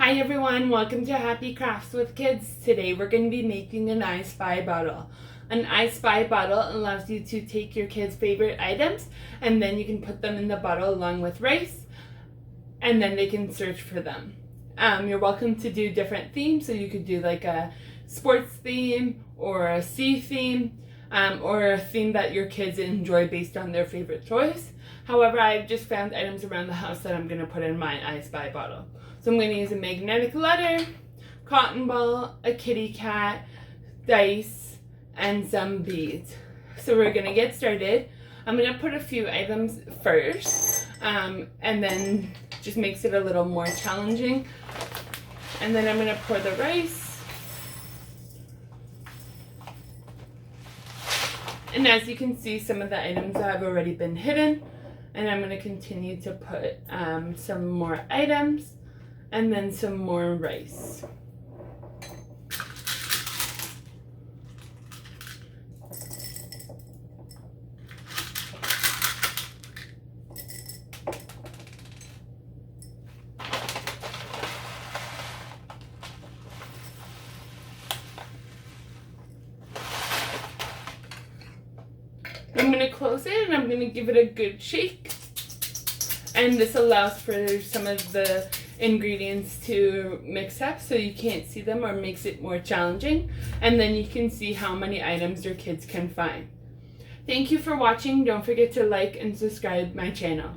Hi everyone, welcome to Happy Crafts with Kids. Today we're going to be making an I Spy bottle. An I Spy bottle allows you to take your kids' favorite items and then you can put them in the bottle along with rice and then they can search for them. You're welcome to do different themes, so you could do like a sports theme or a sea theme or a theme that your kids enjoy based on their favorite toys. However, I've just found items around the house that I'm going to put in my I Spy bottle. So I'm going to use a magnetic letter, cotton ball, a kitty cat, dice, and some beads. So we're going to get started. I'm going to put a few items first, and then just makes it a little more challenging. And then I'm going to pour the rice. And as you can see, some of the items have already been hidden. And I'm going to continue to put some more items and then some more rice. I'm going to close it and I'm going to give it a good shake. And this allows for some of the ingredients to mix up so you can't see them, or makes it more challenging. And then you can see how many items your kids can find. Thank you for watching. Don't forget to like and subscribe my channel.